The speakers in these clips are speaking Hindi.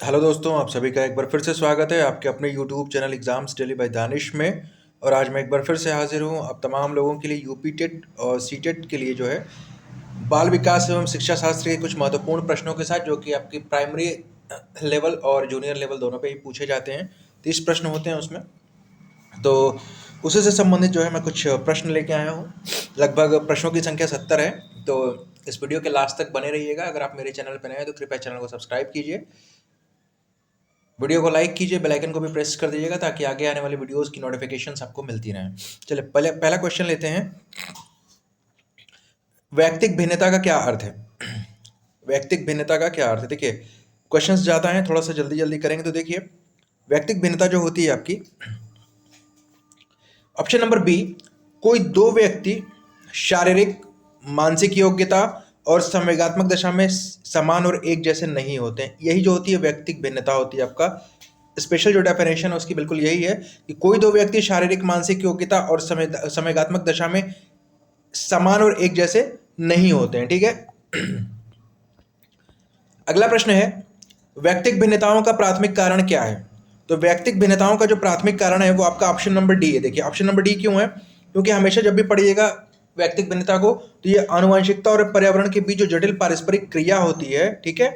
हेलो दोस्तों, आप सभी का एक बार फिर से स्वागत है आपके अपने YouTube channel exams daily by Danish में। और आज मैं एक बार फिर से हाजिर हूँ आप तमाम लोगों के लिए यूपी टेट और सी टेट के लिए जो है बाल विकास एवं शिक्षा शास्त्र के कुछ महत्वपूर्ण प्रश्नों के साथ, जो कि आपकी प्राइमरी लेवल और जूनियर लेवल दोनों पे ही पूछे जाते हैं। 30 प्रश्न होते हैं उसमें। तो उसी से संबंधित जो है मैं कुछ प्रश्न लेके आया हूँ। लगभग प्रश्नों की संख्या 70 है। तो इस वीडियो के लास्ट तक बने रहिएगा। अगर आप मेरे चैनल पर नए हैं तो कृपया चैनल को सब्सक्राइब कीजिए, वीडियो को लाइक कीजिए, बेल आइकन को भी प्रेस कर दीजिएगा ताकि आगे आने वाली वीडियोस की नोटिफिकेशंस आपको मिलती रहें। चलिए पहला क्वेश्चन लेते हैं। वैयक्तिक भिन्नता का क्या अर्थ है? वैयक्तिक भिन्नता का क्या अर्थ है? देखिए, क्वेश्चंस ज़्यादा हैं, थोड़ा सा जल्दी जल्दी करेंगे। तो देखिए, वैयक्तिक भिन्नता जो होती है आपकी, ऑप्शन नंबर बी, कोई दो व्यक्ति शारीरिक, मानसिक योग्यता और संवेगात्मक दशा में समान और एक जैसे नहीं होते हैं। यही जो होती है वैयक्तिक भिन्नता होती है। आपका स्पेशल जो डेफिनेशन है उसकी बिल्कुल यही है कि कोई दो व्यक्ति शारीरिक, मानसिक योग्यता और संवेगात्मक दशा में समान और एक जैसे नहीं होते हैं। ठीक है। अगला प्रश्न है, वैयक्तिक भिन्नताओं का प्राथमिक कारण क्या है? तो वैयक्तिक भिन्नताओं का जो प्राथमिक कारण है वो आपका ऑप्शन नंबर डी है। देखिए, ऑप्शन नंबर डी क्यों है? क्योंकि हमेशा जब भी पढ़िएगा वैयक्तिक भिन्नता को, तो ये आनुवंशिकता और पर्यावरण के बीच जो जटिल पारस्परिक क्रिया होती है, ठीक है,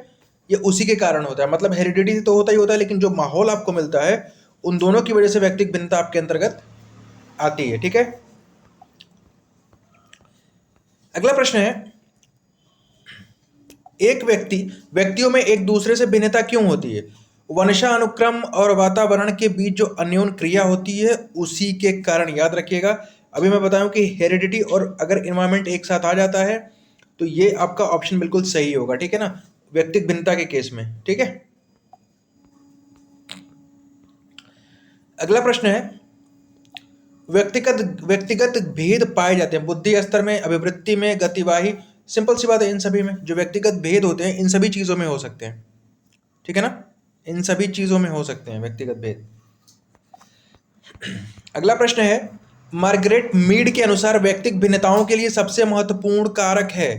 ये उसी के कारण होता है। मतलब हेरिडिटी तो होता ही होता है, लेकिन जो माहौल आपको मिलता है उन दोनों की वजह से वैयक्तिक भिन्नता आपके अंतर्गत आती है। ठीक है। अगला प्रश्न है, एक व्यक्तियों में एक दूसरे से भिन्नता क्यों होती है? वंशानुक्रम और वातावरण के बीच जो अन्योन्य क्रिया होती है उसी के कारण। याद रखिएगा, अभी मैं बताऊं कि हेरिडिटी और अगर इन्वायरमेंट एक साथ आ जाता है तो ये आपका ऑप्शन बिल्कुल सही होगा। ठीक है ना, व्यक्तिगत भिन्नता के केस में। ठीक है। अगला प्रश्न है, व्यक्तिगत भेद पाए जाते हैं बुद्धि स्तर में, अभिवृत्ति में, गतिवाही। सिंपल सी बात है, इन सभी में जो व्यक्तिगत भेद होते हैं इन सभी चीजों में हो सकते हैं। ठीक है ना, इन सभी चीजों में हो सकते हैं व्यक्तिगत भेद। अगला प्रश्न है, मार्गरेट मीड के अनुसार व्यक्तिगत भिन्नताओं के लिए सबसे महत्वपूर्ण कारक है।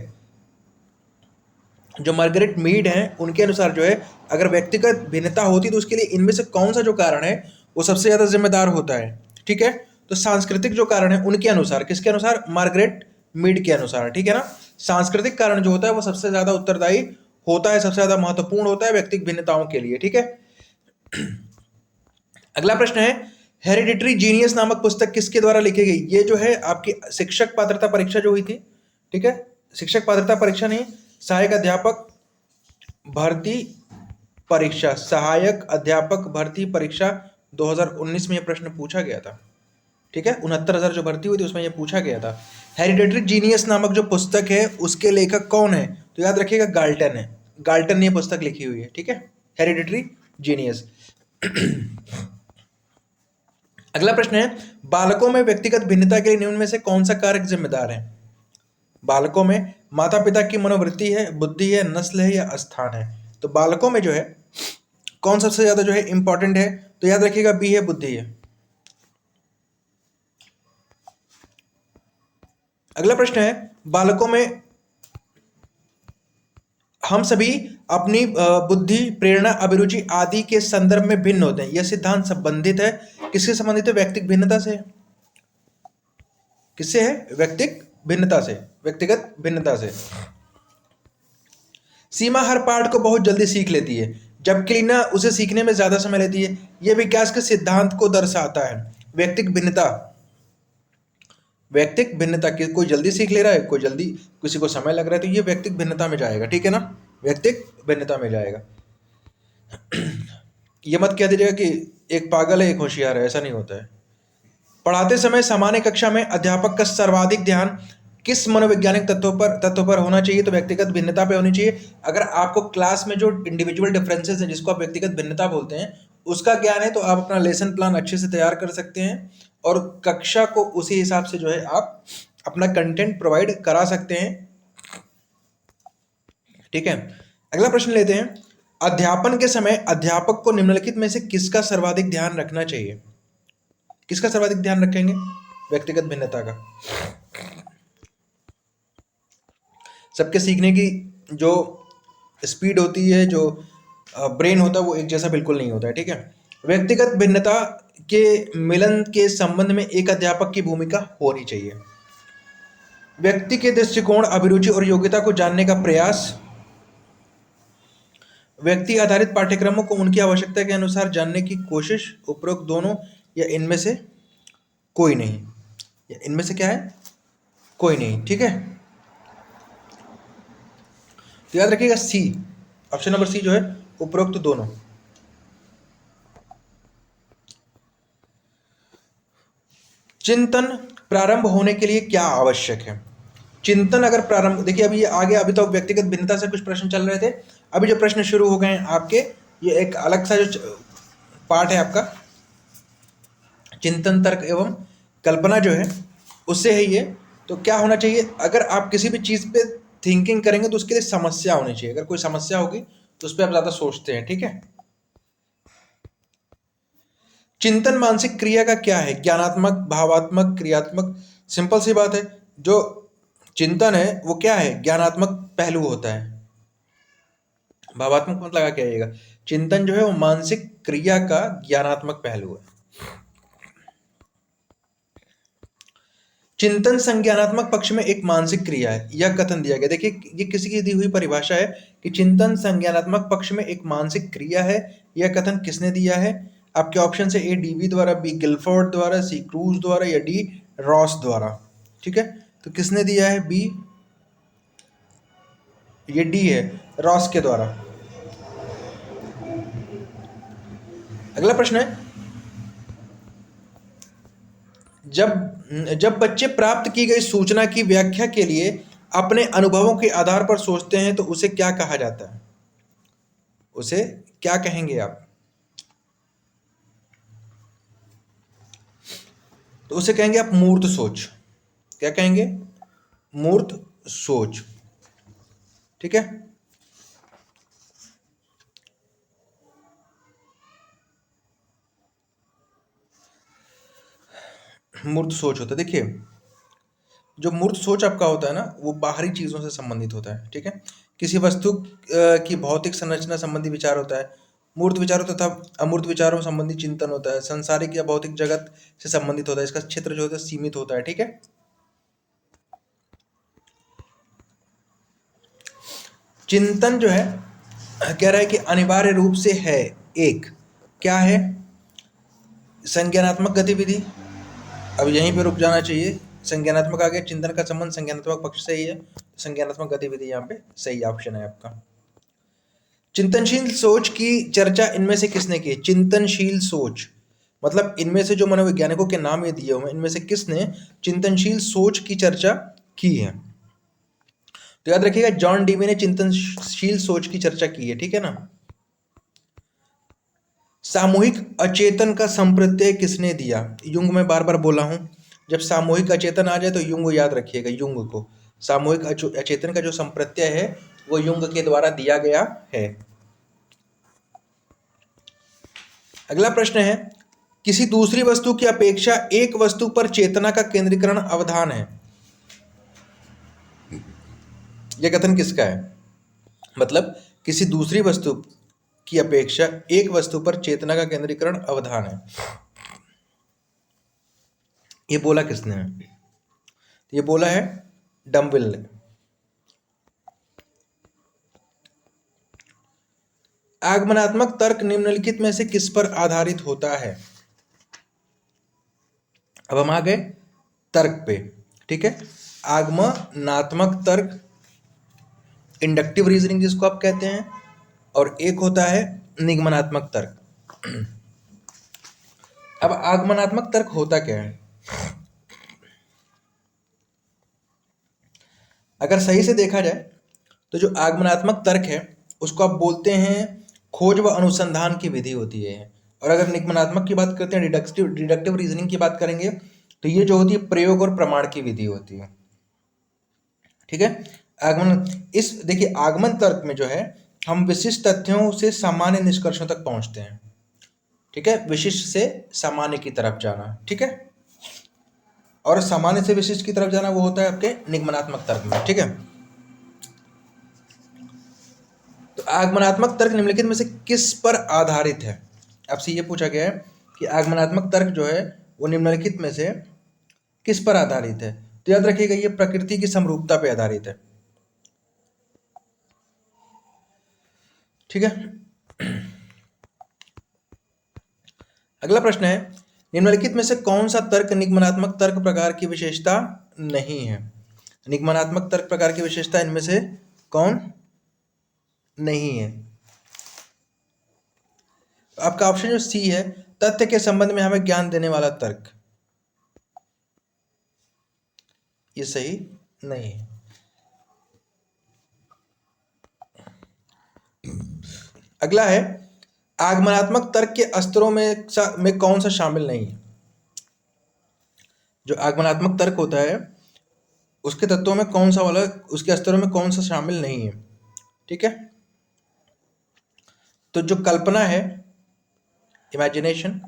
जो मार्गरेट मीड हैं उनके अनुसार जो है, अगर व्यक्तिगत भिन्नता होती तो उसके लिए इनमें से कौन सा जो कारण है वो सबसे ज्यादा जिम्मेदार होता है? ठीक है, तो सांस्कृतिक जो कारण है उनके अनुसार, किसके अनुसार? मार्गरेट मीड के अनुसार। ठीक है ना, सांस्कृतिक कारण जो होता है वो सबसे ज्यादा उत्तरदायी होता है, सबसे ज्यादा महत्वपूर्ण होता है व्यक्तिगत भिन्नताओं के लिए। ठीक है। अगला प्रश्न है, हेरिडिटरी जीनियस नामक पुस्तक किसके द्वारा लिखी गई? ये जो है आपकी शिक्षक पात्रता परीक्षा जो हुई थी, ठीक है, शिक्षक पात्रता परीक्षा नहीं, सहायक अध्यापक भर्ती परीक्षा, सहायक अध्यापक भर्ती परीक्षा 2019 में यह प्रश्न पूछा गया था। ठीक है, 69,000 जो भर्ती हुई थी उसमें यह पूछा गया था। हेरिडिटरी जीनियस नामक जो पुस्तक है उसके लेखक कौन है? तो याद रखिएगा, गाल्टन है। गाल्टन ने यह पुस्तक लिखी हुई है। ठीक है, हेरिडिटरी जीनियस। अगला प्रश्न है, बालकों में व्यक्तिगत भिन्नता के लिए निम्न में से कौन सा कारक जिम्मेदार है? बालकों में माता पिता की मनोवृत्ति है, बुद्धि है, नस्ल है या स्थान है? तो बालकों में जो है कौन सबसे ज्यादा जो है इंपॉर्टेंट है? तो याद रखिएगा, बी है, बुद्धि है। अगला प्रश्न है, बालकों में हम सभी अपनी बुद्धि, प्रेरणा, अभिरुचि आदि के संदर्भ में भिन्न होते हैं। यह सिद्धांत संबंधित है, किससे संबंधित है? व्यक्तिगत भिन्नता से। किससे है? व्यक्तिगत भिन्नता से, व्यक्तिगत भिन्नता से। सीमा हर पाठ को बहुत जल्दी सीख लेती है, जबकि लीना उसे सीखने में ज्यादा समय लेती है। यह विकास के सिद्धांत को दर्शाता है। व्यक्तिगत भिन्नता, व्यक्तिगत भिन्नता की, कोई जल्दी सीख ले रहा है, कोई जल्दी, किसी को समय लग रहा है, तो ये व्यक्तिगत भिन्नता में जाएगा। ठीक है ना, व्यक्तिगत भिन्नता में जाएगा। ये मत कह दीजिएगा कि एक पागल है एक होशियार है, ऐसा नहीं होता है। पढ़ाते समय सामान्य कक्षा में अध्यापक का सर्वाधिक ध्यान किस मनोवैज्ञानिक तत्वों पर होना चाहिए? तो व्यक्तिगत भिन्नता पे होनी चाहिए। अगर आपको क्लास में जो इंडिविजुअल डिफरेंसेस हैं जिसको आप व्यक्तिगत भिन्नता बोलते हैं उसका ज्ञान है तो आप अपना लेसन प्लान अच्छे से तैयार कर सकते हैं और कक्षा को उसी हिसाब से जो है आप अपना कंटेंट प्रोवाइड करा सकते हैं। ठीक है। अगला प्रश्न लेते हैं, अध्यापन के समय अध्यापक को निम्नलिखित में से किसका सर्वाधिक ध्यान रखना चाहिए? किसका सर्वाधिक ध्यान रखेंगे? व्यक्तिगत भिन्नता का। सबके सीखने की जो स्पीड होती है, जो ब्रेन होता है वो एक जैसा बिल्कुल नहीं होता है, ठीक है। व्यक्तिगत भिन्नता के मिलन के संबंध में एक अध्यापक की भूमिका होनी चाहिए। व्यक्ति के दृष्टिकोण, अभिरुचि और योग्यता को जानने का प्रयास। व्यक्ति आधारित पाठ्यक्रमों को उनकी आवश्यकता के अनुसार जानने की कोशिश। उपरोक्त दोनों या इनमें से कोई नहीं, या इनमें से क्या है, कोई नहीं, ठीक है। तो याद रखिएगा सी, ऑप्शन नंबर सी जो है उपरोक्त दोनों। चिंतन प्रारंभ होने के लिए क्या आवश्यक है? चिंतन अगर प्रारंभ, देखिए अभी ये आगे, अभी तो व्यक्तिगत भिन्नता से कुछ प्रश्न चल रहे थे, अभी जो प्रश्न शुरू हो गए हैं आपके, ये एक अलग सा जो पार्ट है आपका, चिंतन, तर्क एवं कल्पना जो है उससे है ये। तो क्या होना चाहिए, अगर आप किसी भी चीज़ पे थिंकिंग करेंगे तो उसके लिए समस्या होनी चाहिए। अगर कोई समस्या होगी तो उस पर आप ज़्यादा सोचते हैं, ठीक है। चिंतन मानसिक क्रिया का क्या है? ज्ञानात्मक, भावात्मक, क्रियात्मक? सिंपल सी बात है, जो चिंतन है वो क्या है, ज्ञानात्मक पहलू होता है। भावात्मक मत लगा के आइएगा, चिंतन जो है वो मानसिक क्रिया का ज्ञानात्मक पहलू है। चिंतन संज्ञानात्मक पक्ष में एक मानसिक क्रिया है, यह कथन दिया गया। देखिए ये किसी की दी हुई परिभाषा है कि चिंतन संज्ञानात्मक पक्ष में एक मानसिक क्रिया है, यह कथन किसने दिया है? आपके ऑप्शन से ए डीवी द्वारा, बी गिलफोर्ड द्वारा, सी क्रूज द्वारा, या डी रॉस द्वारा, ठीक है। तो किसने दिया है? बी, ये डी है, रॉस के द्वारा। अगला प्रश्न है, जब बच्चे प्राप्त की गई सूचना की व्याख्या के लिए अपने अनुभवों के आधार पर सोचते हैं तो उसे क्या कहा जाता है? उसे क्या कहेंगे आप? तो उसे कहेंगे आप मूर्त सोच। क्या कहेंगे? मूर्त सोच, ठीक है। मूर्त सोच होता है, देखिए जो मूर्त सोच आपका होता है ना, वो बाहरी चीज़ों से संबंधित होता है, ठीक है। किसी वस्तु की भौतिक संरचना संबंधी विचार होता है। मूर्त विचारों तथा अमूर्त विचारों संबंधी चिंतन होता है। संसारिक या भौतिक जगत से संबंधित होता है, इसका क्षेत्र जो होता है सीमित होता है, ठीक है। चिंतन जो है कह रहा है कि अनिवार्य रूप से है एक, क्या है, संज्ञानात्मक गतिविधि। अब यहीं पे रुक जाना चाहिए, संज्ञानात्मक आ गया, चिंतन का संबंध संज्ञानात्मक पक्ष से ही है, संज्ञानात्मक गतिविधि यहाँ पे सही ऑप्शन है आपका। चिंतनशील सोच की चर्चा इनमें से किसने की? चिंतनशील सोच मतलब इनमें से जो मनोवैज्ञानिकों के नाम ये दिए हुए हैं, इनमें से किसने चिंतनशील सोच की चर्चा की है? तो याद रखिएगा जॉन डीवी ने चिंतनशील सोच की चर्चा की है, ठीक है ना। सामूहिक अचेतन का संप्रत्यय किसने दिया? युंग में बार बार बोला हूं, जब सामूहिक अचेतन आ जाए तो युंग याद रखिएगा, युंग को। सामूहिक अचेतन का जो संप्रत्यय है वो युंग के द्वारा दिया गया है। अगला प्रश्न है, किसी दूसरी वस्तु की अपेक्षा एक वस्तु पर चेतना का केंद्रीकरण अवधान है, यह कथन किसका है? मतलब किसी दूसरी वस्तु की अपेक्षा एक वस्तु पर चेतना का केंद्रीकरण अवधान है, ये बोला किसने है? ये बोला है डम्बिल ने। आगमनात्मक तर्क निम्नलिखित में से किस पर आधारित होता है? अब हम आ गए तर्क पे, ठीक है। आगमनात्मक तर्क, इंडक्टिव रीजनिंग जिसको आप कहते हैं, और एक होता है निगमनात्मक तर्क। अब आगमनात्मक तर्क होता क्या है? अगर सही से देखा जाए तो जो आगमनात्मक तर्क है उसको आप बोलते हैं खोज व अनुसंधान की विधि होती है। और अगर निगमनात्मक की बात करते हैं, डिडक्टिव रीजनिंग की बात करेंगे, तो ये जो होती है प्रयोग और प्रमाण की विधि होती है, ठीक है। आगमन, इस देखिए आगमन तर्क में जो है हम विशिष्ट तथ्यों से सामान्य निष्कर्षों तक पहुंचते हैं, ठीक है। विशिष्ट से सामान्य की तरफ जाना, ठीक है, और सामान्य से विशिष्ट की तरफ जाना वो होता है आपके निगमनात्मक तर्क में, ठीक है। तो आगमनात्मक तर्क निम्नलिखित में से किस पर आधारित है? आपसे ये पूछा गया है कि आगमनात्मक तर्क जो है वो निम्नलिखित में से किस पर आधारित है? तो याद रखिएगा ये प्रकृति की समरूपता पर आधारित है। ठीक है। अगला प्रश्न है, निम्नलिखित में से कौन सा तर्क निगमनात्मक तर्क प्रकार की विशेषता नहीं है? निगमनात्मक तर्क प्रकार की विशेषता इनमें से कौन नहीं है? आपका ऑप्शन जो सी है, तथ्य के संबंध में हमें ज्ञान देने वाला तर्क, ये सही नहीं है। अगला है, आगमनात्मक तर्क के स्तरों में कौन सा शामिल नहीं है? जो आगमनात्मक तर्क होता है उसके तत्वों में कौन सा वाला, उसके स्तरों में कौन सा शामिल नहीं है? ठीक है, तो जो कल्पना है, इमेजिनेशन,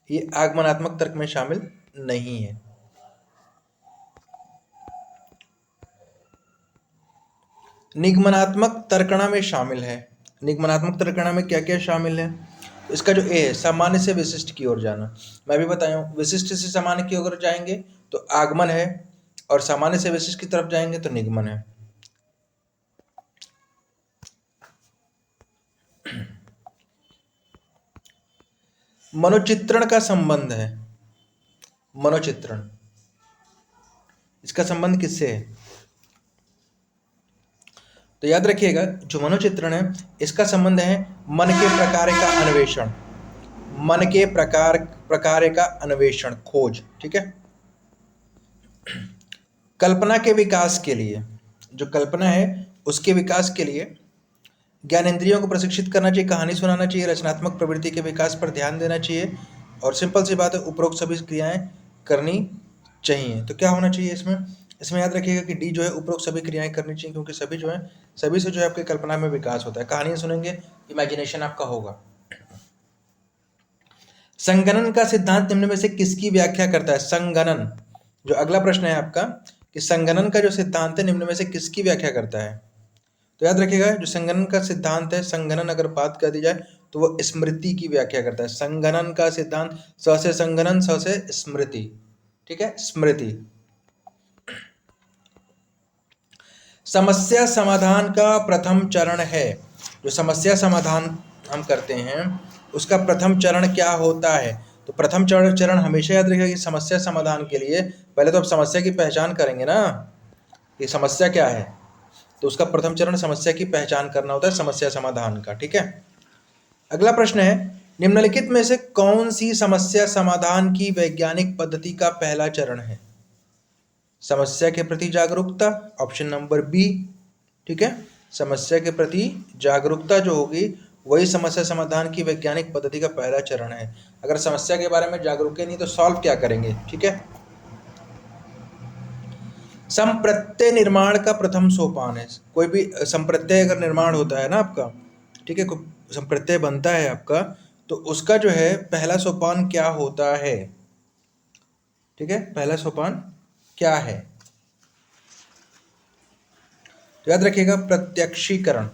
ये आगमनात्मक तर्क में शामिल नहीं है। निगमनात्मक तर्कणा में शामिल है। निगमनात्मक तर्कणा में क्या क्या शामिल है? इसका जो ए है, सामान्य से विशिष्ट की ओर जाना। मैं भी बताया हूँ, विशिष्ट से सामान्य की ओर जाएंगे तो आगमन है, और सामान्य से विशिष्ट की तरफ जाएंगे तो निगमन है। मनोचित्रण का संबंध है, मनोचित्रण, इसका संबंध किससे है? तो याद रखिएगा, जो मनोचित्रण है इसका संबंध है मन के प्रकार का अन्वेषण, मन के प्रकार का अन्वेषण, खोज। ठीक है, कल्पना के विकास के लिए, जो कल्पना है उसके विकास के लिए ज्ञानेंद्रियों को प्रशिक्षित करना चाहिए, कहानी सुनाना चाहिए, रचनात्मक प्रवृत्ति के विकास पर ध्यान देना चाहिए, और सिंपल सी बात है, उपरोक्त सभी क्रियाएं करनी चाहिए। तो क्या होना चाहिए इसमें? इसमें याद रखिएगा कि डी जो है, उपरोक्त सभी क्रियाएं करनी चाहिए, क्योंकि सभी जो है, सभी से जो है आपकी कल्पना में विकास होता है। कहानियां सुनेंगे, इमेजिनेशन आपका होगा। संगणन का सिद्धांत निम्न में से किसकी व्याख्या करता है? संगणन, जो अगला प्रश्न है आपका, कि संगणन का जो सिद्धांत है निम्न में से किसकी व्याख्या करता है? तो याद रखिएगा, जो संगणन का सिद्धांत है, संगणन अगर बात कर दी जाए तो वो स्मृति की व्याख्या करता है। संगणन का सिद्धांत, स से संगणन, स से स्मृति। ठीक है, स्मृति। समस्या समाधान का प्रथम चरण है, जो समस्या समाधान हम करते हैं उसका प्रथम चरण क्या होता है? तो प्रथम चरण हमेशा याद रखिएगा कि समस्या समाधान के लिए पहले तो आप समस्या की पहचान करेंगे ना, कि समस्या क्या है, तो उसका प्रथम चरण समस्या की पहचान करना होता है, समस्या समाधान का। ठीक है, अगला प्रश्न है, निम्नलिखित में से कौन सी समस्या समाधान की वैज्ञानिक पद्धति का पहला चरण है? समस्या के प्रति जागरूकता, ऑप्शन नंबर बी। ठीक है, समस्या के प्रति जागरूकता जो होगी वही समस्या समाधान की वैज्ञानिक पद्धति का पहला चरण है। अगर समस्या के बारे में जागरूक ही नहीं तो सॉल्व क्या करेंगे? ठीक है, संप्रत्यय निर्माण का प्रथम सोपान है। कोई भी संप्रत्यय अगर निर्माण होता है ना आपका, ठीक है, कोई संप्रत्यय बनता है आपका, तो उसका जो है पहला सोपान क्या होता है? ठीक है, पहला सोपान क्या है? तो याद रखिएगा, प्रत्यक्षीकरण।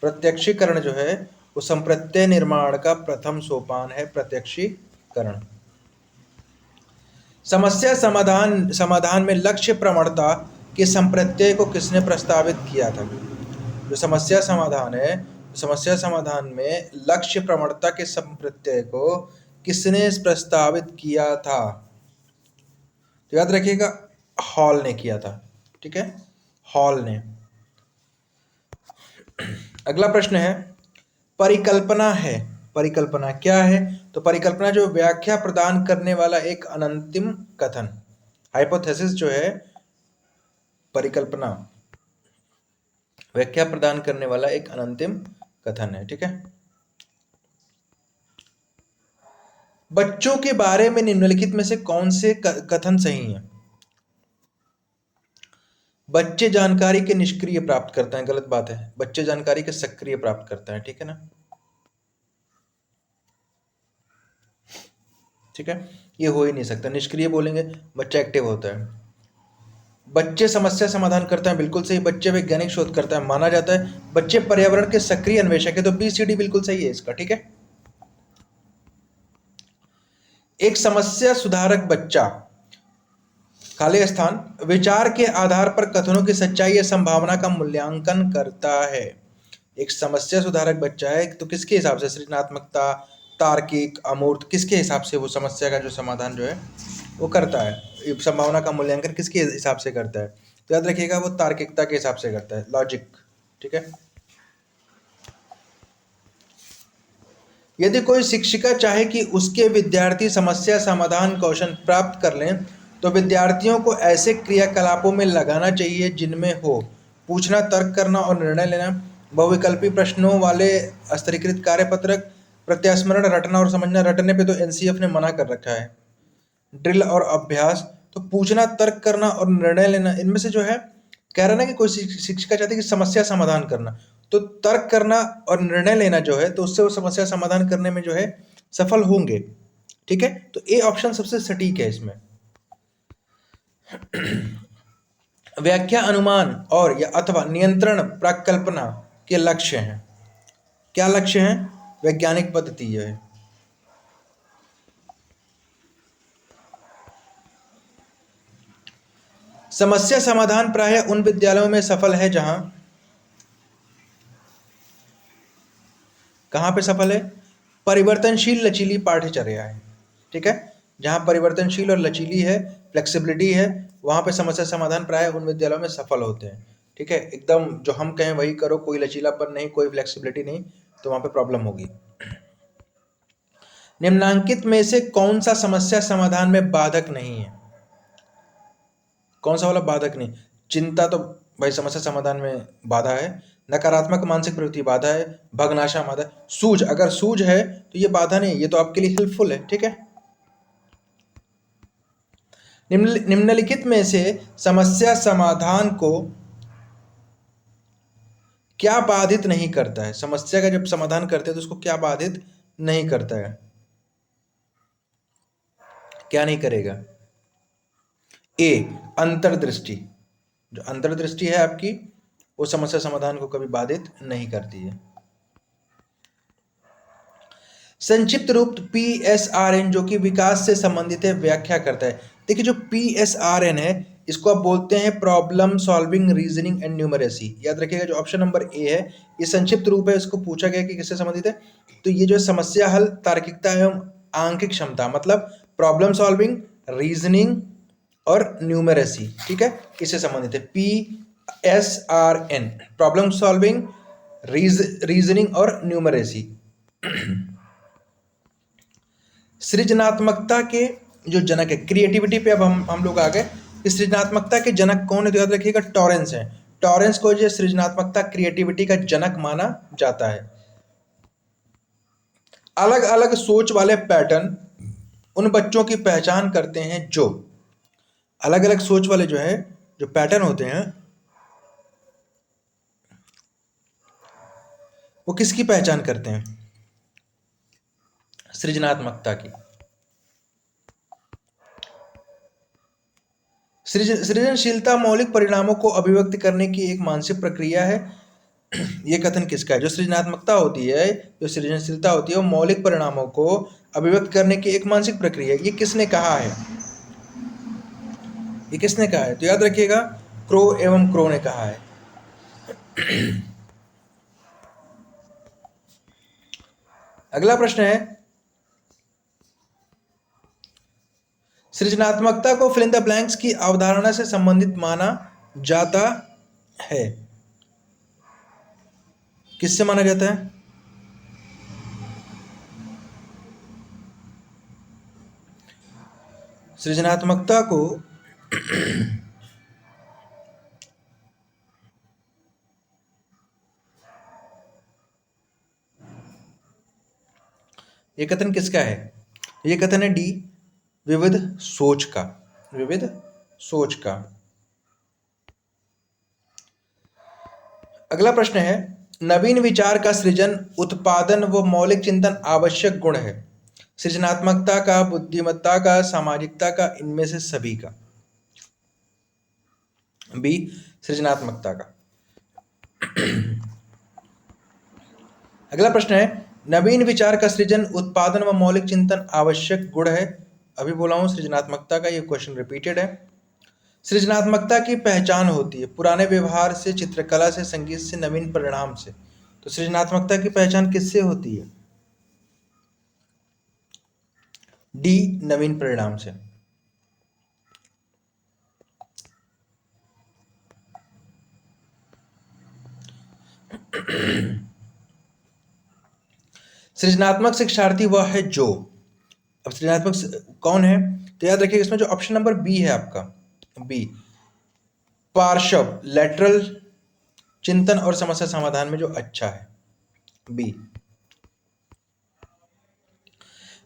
प्रत्यक्षीकरण जो है वो संप्रत्यय निर्माण का प्रथम सोपान है, प्रत्यक्षीकरण। समस्या समाधान में लक्ष्य प्रवणता के संप्रत्यय को किसने प्रस्तावित किया था? जो समस्या समाधान है, समस्या समाधान में लक्ष्य प्रवणता के संप्रत्यय को किसने प्रस्तावित किया था? तो याद रखिएगा, हॉल ने किया था। ठीक है, हॉल ने। अगला प्रश्न है, परिकल्पना है, परिकल्पना क्या है? तो परिकल्पना जो व्याख्या प्रदान करने वाला एक अनंतिम कथन, हाइपोथेसिस जो है, परिकल्पना व्याख्या प्रदान करने वाला एक अनंतिम कथन है। ठीक है, बच्चों के बारे में निम्नलिखित में से कौन से कथन सही हैं? बच्चे जानकारी के निष्क्रिय प्राप्त करते हैं, गलत बात है, बच्चे जानकारी के सक्रिय प्राप्त करते हैं। ठीक है ना, ठीक है, ये हो ही नहीं सकता, निष्क्रिय बोलेंगे बच्चा एक्टिव होता है। बच्चे समस्या समाधान करते हैं, बिल्कुल सही। बच्चे वैज्ञानिक शोध करता है, माना जाता है। बच्चे पर्यावरण के सक्रिय अन्वेषक है, तो बी सी डी बिल्कुल सही है इसका, ठीक है। एक समस्या सुधारक बच्चा, खाली स्थान, विचार के आधार पर कथनों की सच्चाई या संभावना का मूल्यांकन करता है। एक समस्या सुधारक बच्चा है तो किसके हिसाब से, सृजनात्मकता, तार्किक, अमूर्त, किसके हिसाब से वो समस्या का जो समाधान जो है वो करता है, संभावना का मूल्यांकन किसके हिसाब से करता है, तो याद रखिएगा वो तार्किकता के हिसाब से करता है, लॉजिक, ठीक है। यदि कोई शिक्षिका चाहे कि उसके विद्यार्थी समस्या समाधान कौशल प्राप्त कर लें, तो विद्यार्थियों को ऐसे क्रियाकलापों में लगाना चाहिए जिनमें हो पूछना, तर्क करना और निर्णय लेना, बहुविकल्पी प्रश्नों वाले स्तरीकृत कार्यपत्रक, प्रत्यास्मरण, रटना और समझना। रटने पे तो एनसीएफ ने मना कर रखा है। ड्रिल और अभ्यास, तो पूछना, तर्क करना और निर्णय लेना, इनमें से जो है कह रहा ना कि कोई शिक्षिका चाहती है कि समस्या समाधान करना, तो तर्क करना और निर्णय लेना जो है, तो उससे वो समस्या समाधान करने में जो है सफल होंगे, ठीक है। तो ए ऑप्शन सबसे सटीक है इसमें। व्याख्या, अनुमान और या अथवा नियंत्रण प्रकल्पना के लक्ष्य हैं। क्या लक्ष्य हैं? वैज्ञानिक पद्धति है। समस्या समाधान प्रायः उन विद्यालयों में सफल है जहां, कहां पे सफल है? परिवर्तनशील लचीली पाठ्यचर्या है, ठीक है। जहां परिवर्तनशील और लचीली है, फ्लेक्सिबिलिटी है, वहां पे समस्या समाधान प्रायः उन विद्यालयों में सफल होते हैं, ठीक है। एकदम जो हम कहें वही करो, कोई लचीलापन नहीं, कोई फ्लेक्सिबिलिटी नहीं, तो वहां पे प्रॉब्लम होगी। निम्नांकित में से कौन सा समस्या समाधान में बाधक नहीं है? कौन सा वाला बाधक नहीं? चिंता तो भाई समस्या समाधान में बाधा है। नकारात्मक मानसिक प्रवृत्ति बाधा है। भग्नाशा बाधा। सूझ, अगर सूझ है तो ये बाधा नहीं, ये तो आपके लिए हेल्पफुल है, ठीक है। निम्नलिखित में से समस्या समाधान को क्या बाधित नहीं करता है? समस्या का जब समाधान करते हैं तो उसको क्या बाधित नहीं करता है? क्या नहीं करेगा? ए, अंतर्दृष्टि। जो अंतर्दृष्टि है आपकी, वो समस्या समाधान को कभी बाधित नहीं करती है। संक्षिप्त रूप PSRN जो कि विकास से संबंधित है, व्याख्या करता है। देखिए जो PSRN है इसको आप बोलते हैं problem solving, reasoning and numeracy. याद रखिएगा जो ऑप्शन नंबर ए है ये संक्षिप्त रूप है। इसको पूछा गया कि किससे संबंधित है, तो ये जो समस्या हल, तार्किकता एवं आंकिक क्षमता, मतलब प्रॉब्लम सॉल्विंग, रीजनिंग और न्यूमरेसी, ठीक है, इससे संबंधित है। PSRN, प्रॉब्लम सॉल्विंग, रीजनिंग और न्यूमरेसी। सृजनात्मकता के जो जनक है, क्रिएटिविटी पे अब हम लोग आ गए। सृजनात्मकता के जनक कौन है, तो याद रखिएगा टॉरेंस है। टॉरेंस को जो सृजनात्मकता, क्रिएटिविटी का जनक माना जाता है। अलग अलग सोच वाले पैटर्न उन बच्चों की पहचान करते हैं जो, अलग अलग सोच वाले जो है, जो पैटर्न होते हैं वो किसकी पहचान करते हैं? सृजनात्मकता की। सृजनशीलता मौलिक परिणामों को अभिव्यक्त करने की एक मानसिक प्रक्रिया है। ये कथन किसका है? जो सृजनात्मकता होती है, जो सृजनशीलता होती है, वो मौलिक परिणामों को अभिव्यक्त करने की एक मानसिक प्रक्रिया है। ये किसने कहा है? ये किसने कहा है? तो याद रखिएगा क्रो एवं क्रो ने कहा है। अगला प्रश्न है, सृजनात्मकता को फिल इन द ब्लैंक्स की अवधारणा से संबंधित माना जाता है। किससे माना जाता है? सृजनात्मकता को ये कथन किसका है? ये कथन है डी, विविध सोच का। विविध सोच का। अगला प्रश्न है, नवीन विचार का सृजन, उत्पादन व मौलिक चिंतन आवश्यक गुण है। सृजनात्मकता का, बुद्धिमत्ता का, सामाजिकता का, इनमें से सभी का। बी सृजनात्मकता का। अगला प्रश्न है, नवीन विचार का सृजन, उत्पादन व मौलिक चिंतन आवश्यक गुण है। अभी बोला हूं सृजनात्मकता का, ये क्वेश्चन रिपीटेड है। सृजनात्मकता की पहचान होती है पुराने व्यवहार से, चित्रकला से, संगीत से, नवीन परिणाम से। तो सृजनात्मकता की पहचान किससे होती है? डी नवीन परिणाम से। सृजनात्मक शिक्षार्थी वह है जो, अब सृजनात्मक कौन है? तो याद रखिए इसमें जो ऑप्शन नंबर बी है आपका, बी पार्श्व लेटरल चिंतन और समस्या समाधान में जो अच्छा है, बी।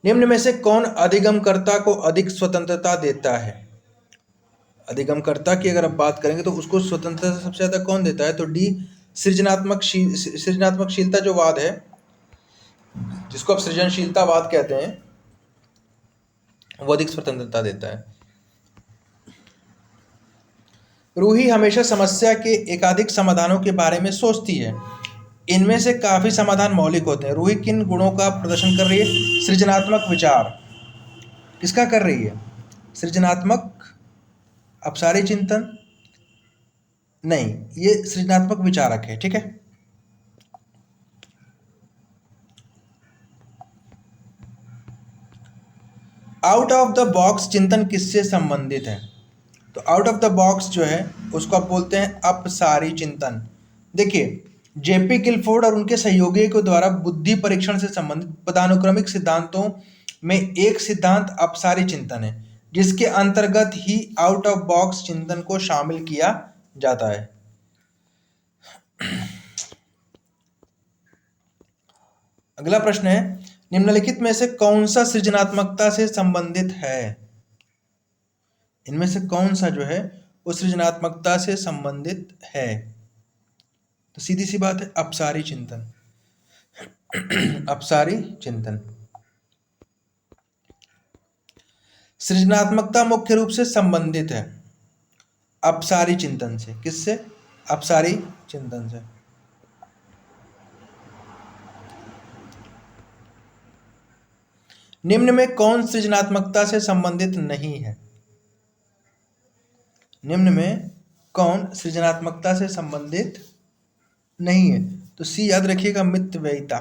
निम्न में से कौन अधिगमकर्ता को अधिक स्वतंत्रता देता है? अधिगमकर्ता की अगर आप बात करेंगे तो उसको स्वतंत्रता सबसे ज्यादा कौन देता है? तो डी सृजनात्मकशीलता जो वाद है, जिसको आप सृजनशीलतावाद कहते हैं, वो अधिक स्वतंत्रता देता है। रूही हमेशा समस्या के एकाधिक समाधानों के बारे में सोचती है। इनमें से काफी समाधान मौलिक होते हैं। रूही किन गुणों का प्रदर्शन कर रही है? सृजनात्मक विचार। किसका कर रही है? सृजनात्मक अपसारी चिंतन नहीं, ये सृजनात्मक विचारक है। ठीक है, आउट ऑफ द बॉक्स चिंतन किससे संबंधित है? तो आउट ऑफ द बॉक्स जो है उसको आप बोलते हैं अपसारी चिंतन। देखिए, जेपी गिलफोर्ड और उनके सहयोगियों के द्वारा बुद्धि परीक्षण से संबंधित पदानुक्रमिक सिद्धांतों में एक सिद्धांत अपसारी चिंतन है, जिसके अंतर्गत ही आउट ऑफ बॉक्स चिंतन को शामिल किया जाता है। अगला प्रश्न है, निम्नलिखित में से कौन सा सृजनात्मकता से संबंधित है? इनमें से कौन सा जो है वो सृजनात्मकता से संबंधित है? तो सीधी सी बात है, अपसारी चिंतन। अपसारी चिंतन। सृजनात्मकता मुख्य रूप से संबंधित है अपसारी चिंतन से। किससे? अपसारी चिंतन से। निम्न में कौन सृजनात्मकता से संबंधित नहीं है? निम्न में कौन सृजनात्मकता से संबंधित नहीं है? तो सी याद रखिएगा, मितव्ययिता।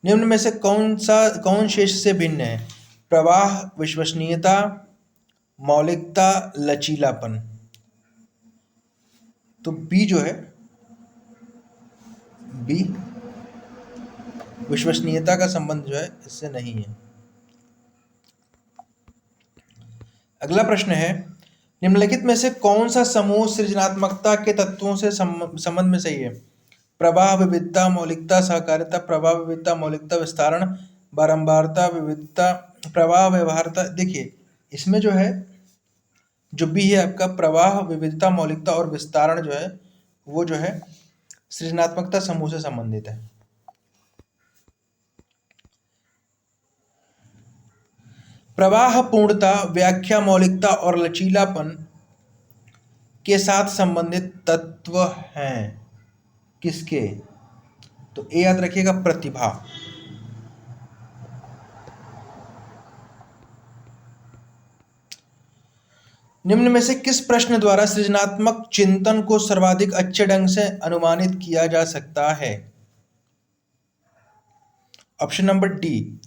निम्न में से कौन शेष से भिन्न है? प्रवाह, विश्वसनीयता, मौलिकता, लचीलापन। तो बी जो है, बी विश्वसनीयता का संबंध जो है इससे नहीं है। अगला प्रश्न है, निम्नलिखित में से कौन सा समूह सृजनात्मकता के तत्वों से संबंध में सही है? प्रवाह, विविधता, मौलिकता, सहकारिता। प्रवाह, विविधता, मौलिकता, विस्तारण, बारंबारता, विविधता, प्रवाह, व्यवहारता। देखिए इसमें जो है, जो बी है आपका, प्रवाह, विविधता, मौलिकता और विस्तारण जो है वो जो है सृजनात्मकता समूह से संबंधित है। प्रवाह पूर्णता, व्याख्या, मौलिकता और लचीलापन के साथ संबंधित तत्व हैं। किसके? तो ए याद रखिएगा, प्रतिभा। निम्न में से किस प्रश्न द्वारा सृजनात्मक चिंतन को सर्वाधिक अच्छे ढंग से अनुमानित किया जा सकता है? ऑप्शन नंबर डी,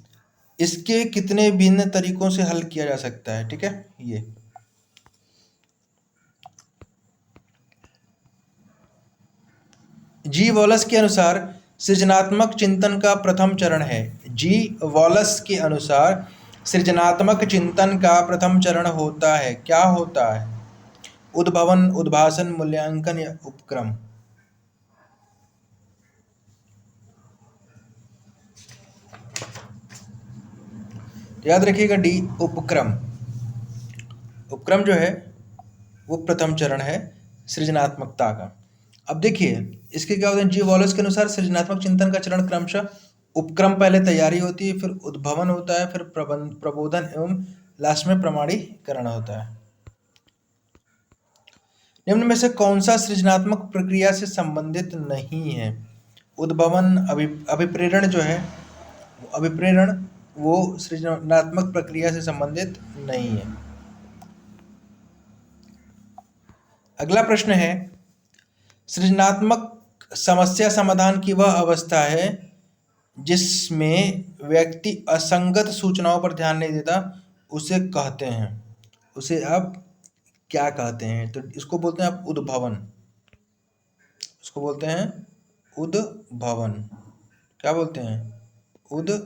इसके कितने भिन्न तरीकों से हल किया जा सकता है। ठीक है, ये जी वॉलस के अनुसार सृजनात्मक चिंतन का प्रथम चरण है। जी वॉलस के अनुसार सृजनात्मक चिंतन का प्रथम चरण होता है, क्या होता है? उद्भवन, उद्भासन, मूल्यांकन या उपक्रम। याद रखिएगा डी, उपक्रम। उपक्रम जो है वो प्रथम चरण है सृजनात्मकता का। अब देखिए इसके क्या होते हैं, जी वॉलस के अनुसार सृजनात्मक चिंतन का चरण क्रमशः उपक्रम पहले तैयारी होती है, फिर उद्भवन होता है, फिर प्रबोधन एवं लास्ट में प्रमाणीकरण होता है। निम्न में से कौन सा सृजनात्मक प्रक्रिया से संबंधित नहीं है? उद्भवन, अभिप्रेरण जो है, अभिप्रेरण वो सृजनात्मक प्रक्रिया से संबंधित नहीं है। अगला प्रश्न है, सृजनात्मक समस्या समाधान की वह अवस्था है जिसमें व्यक्ति असंगत सूचनाओं पर ध्यान नहीं देता, उसे कहते हैं, उसे आप क्या कहते हैं? तो इसको बोलते हैं आप उद्भवन, इसको बोलते हैं उद्भवन। क्या बोलते हैं? उद्भवन।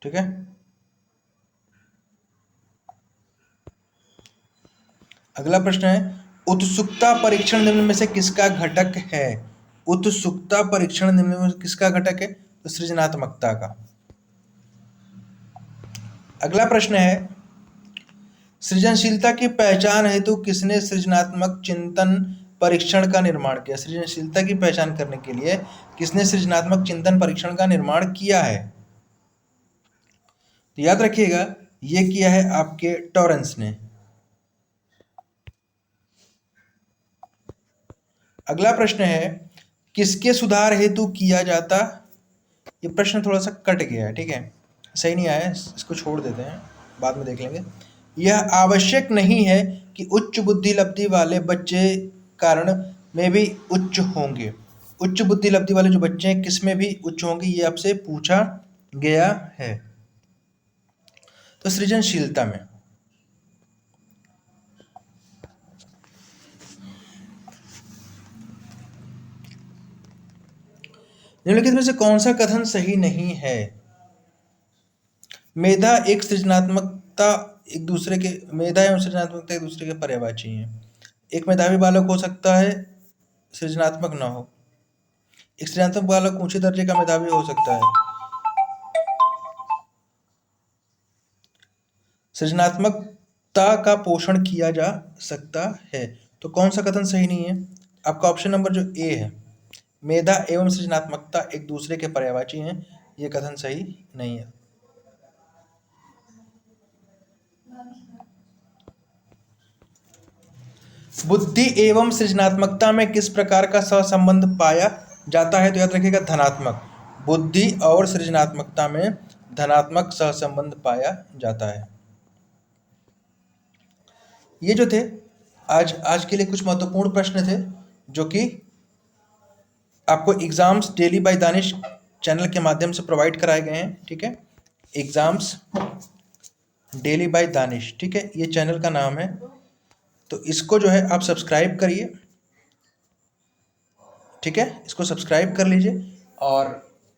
ठीक है। अगला प्रश्न है, उत्सुकता परीक्षण निम्न में से किसका घटक है? उत्सुकता परीक्षण निम्न में किसका घटक है? तो सृजनात्मकता का। अगला प्रश्न है, सृजनशीलता की पहचान हेतु किसने सृजनात्मक चिंतन परीक्षण का निर्माण किया? सृजनशीलता की पहचान करने के लिए किसने सृजनात्मक चिंतन परीक्षण का निर्माण किया है? तो याद रखिएगा, यह किया है आपके टॉरेंस ने। अगला प्रश्न है, किसके सुधार हेतु किया जाता? ये प्रश्न थोड़ा सा कट गया है, ठीक है, सही नहीं आया, इसको छोड़ देते हैं, बाद में देख लेंगे। यह आवश्यक नहीं है कि उच्च बुद्धि लब्धि वाले बच्चे कारण में भी उच्च होंगे। उच्च बुद्धि लब्धि वाले जो बच्चे हैं किस में भी उच्च होंगे, ये आपसे पूछा गया है। तो सृजनशीलता में निम्नलिखित में से कौन सा कथन सही नहीं है? मेधा एक सृजनात्मकता एक दूसरे के मेधा एवं सृजनात्मकता एक दूसरे के पर्यायवाची हैं। एक मेधावी बालक हो सकता है, सृजनात्मक ना हो। एक सृजनात्मक बालक ऊंचे दर्जे का मेधावी हो सकता है। सृजनात्मकता का पोषण किया जा सकता है। तो कौन सा कथन सही नहीं है? आपका ऑप्शन नंबर जो ए है, मेधा एवं सृजनात्मकता एक दूसरे के पर्यायवाची हैं, ये कथन सही नहीं है। बुद्धि एवं सृजनात्मकता में किस प्रकार का सहसंबंध पाया जाता है? तो याद रखिएगा, धनात्मक। बुद्धि और सृजनात्मकता में धनात्मक सहसंबंध पाया जाता है। ये जो थे आज के लिए कुछ महत्वपूर्ण प्रश्न थे जो कि आपको exams daily by Danish channel के माध्यम से प्रोवाइड कराए गए हैं। ठीक है, एग्जाम्स डेली बाय दानिश, ठीक है, ये चैनल का नाम है। तो इसको जो है आप सब्सक्राइब करिए, ठीक है, इसको सब्सक्राइब कर लीजिए और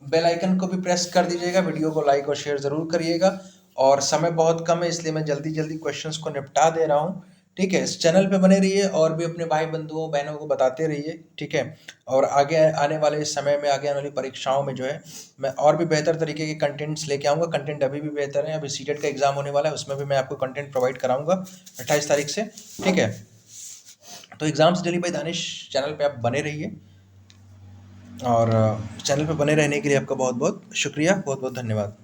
बेल आइकन को भी प्रेस कर दीजिएगा। वीडियो को लाइक और शेयर ज़रूर करिएगा। और समय बहुत कम है, इसलिए मैं जल्दी जल्दी क्वेश्चंस को निपटा दे रहा हूँ। ठीक है, इस चैनल पे बने रहिए और भी अपने भाई बंधुओं बहनों को बताते रहिए। ठीक है, और आगे आने वाले समय में, आगे आने वाली परीक्षाओं में जो है मैं और भी बेहतर तरीके के कंटेंट्स लेके आऊँगा। कंटेंट अभी भी बेहतर है, अभी सीटेट का एग्ज़ाम होने वाला है, उसमें भी मैं आपको कंटेंट प्रोवाइड कराऊँगा 28 तारीख से। ठीक है, तो exams daily by Danish channel पर आप बने रहिए और चैनल पर बने रहने के लिए आपका बहुत बहुत शुक्रिया, बहुत बहुत धन्यवाद।